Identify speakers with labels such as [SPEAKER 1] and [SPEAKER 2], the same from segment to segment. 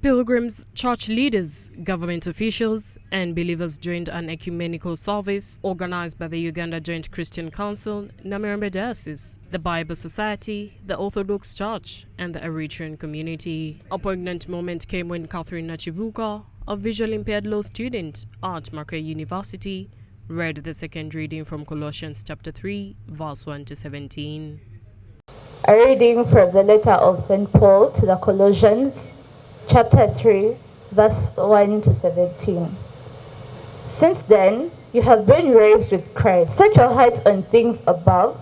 [SPEAKER 1] Pilgrims, church leaders, government officials, and believers joined an ecumenical service organized by the Uganda Joint Christian Council, Namirembe Diocese, the Bible Society, the Orthodox Church, and the Eritrean community. A poignant moment came when Catherine Nachivuka, a visually impaired law student at Macquarie University, read the second reading from Colossians chapter 3, verse 1 to 17.
[SPEAKER 2] A reading from the letter of St. Paul to the Colossians, chapter 3, verse 1 to 17. Since then, you have been raised with Christ. Set your hearts on things above,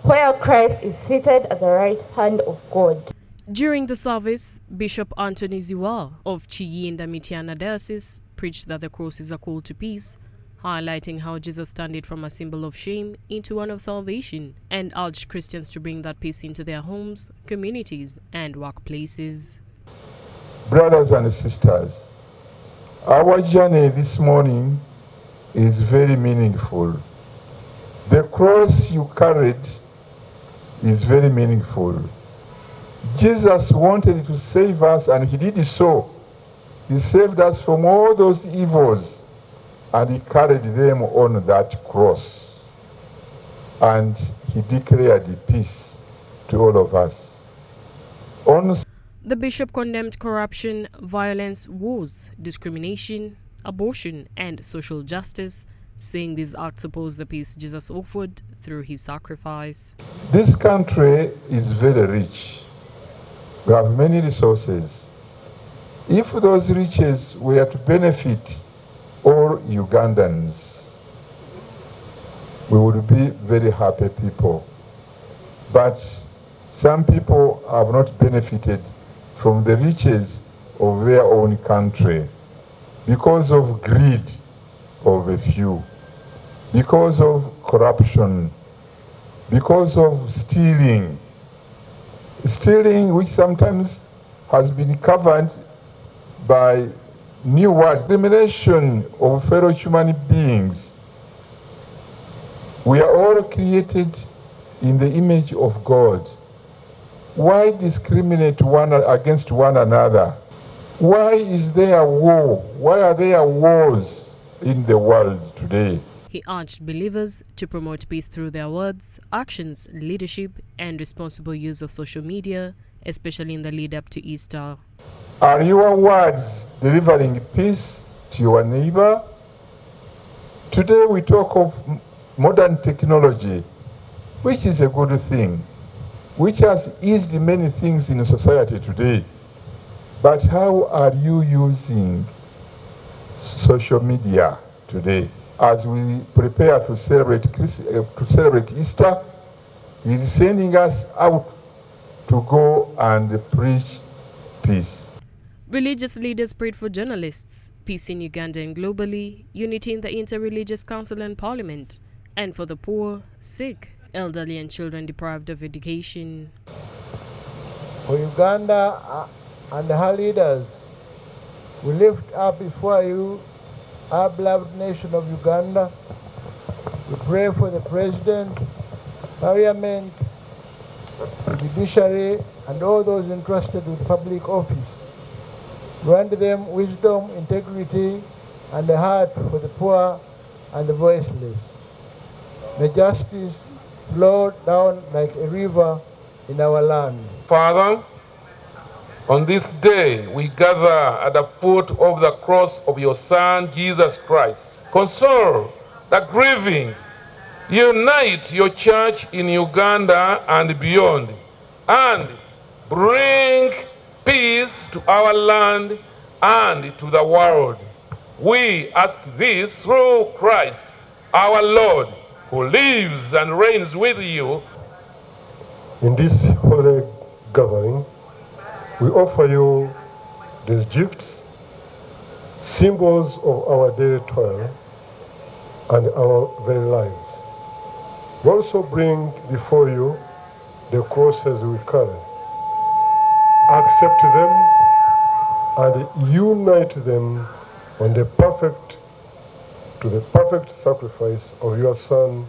[SPEAKER 2] where Christ is seated at the right hand of God.
[SPEAKER 1] During the service, Bishop Anthony Ziwa of Chiyinda Mitiana Diocese preached that the cross is a call to peace, highlighting how Jesus turned it from a symbol of shame into one of salvation, and urged Christians to bring that peace into their homes, communities, and workplaces.
[SPEAKER 3] Brothers and sisters, our journey this morning is very meaningful. The cross you carried is very meaningful. Jesus wanted to save us, and he did so. He saved us from all those evils, and he carried them on that cross. And he declared peace to all of us.
[SPEAKER 1] The bishop condemned corruption, violence, wars, discrimination, abortion, and social justice, saying these acts oppose the peace Jesus offered through his sacrifice.
[SPEAKER 3] This country is very rich. We have many resources. If those riches were to benefit all Ugandans, we would be very happy people. But some people have not benefited from the riches of their own country because of greed of a few, because of corruption, because of stealing which sometimes has been covered by new words, discrimination of fellow human beings. We are all created in the image of God. Why discriminate one against one another? Why is there war? Why are there wars in the world today?
[SPEAKER 1] He urged believers to promote peace through their words, actions, leadership, and responsible use of social media, especially in the lead-up to Easter.
[SPEAKER 3] Are your words delivering peace to your neighbor? Today we talk of modern technology, which is a good thing, which has eased many things in society today. But how are you using social media today? As we prepare to celebrate Easter, he is sending us out to go and preach peace.
[SPEAKER 1] Religious leaders prayed for journalists, peace in Uganda and globally, unity in the Inter-Religious Council and Parliament, and for the poor, sick, elderly and children deprived of education.
[SPEAKER 4] For Uganda and her leaders, we lift up before you our beloved nation of Uganda. We pray for the President, Parliament, the Judiciary, and all those entrusted with public office. Grant them wisdom, integrity, and a heart for the poor and the voiceless. May justice flow down like a river in our land.
[SPEAKER 5] Father, on this day we gather at the foot of the cross of your Son, Jesus Christ. Console the grieving. Unite your church in Uganda and beyond, and bring peace to our land and to the world. We ask this through Christ, our Lord, who lives and reigns with you.
[SPEAKER 6] In this holy gathering, we offer you these gifts, symbols of our daily toil and our very lives. We also bring before you the crosses we carry. Accept them and unite them on the perfect sacrifice of your Son,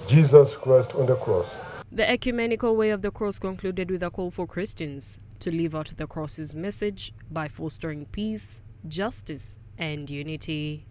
[SPEAKER 6] Jesus Christ on the cross.
[SPEAKER 1] The Ecumenical Way of the Cross concluded with a call for Christians to live out the cross's message by fostering peace, justice, and unity.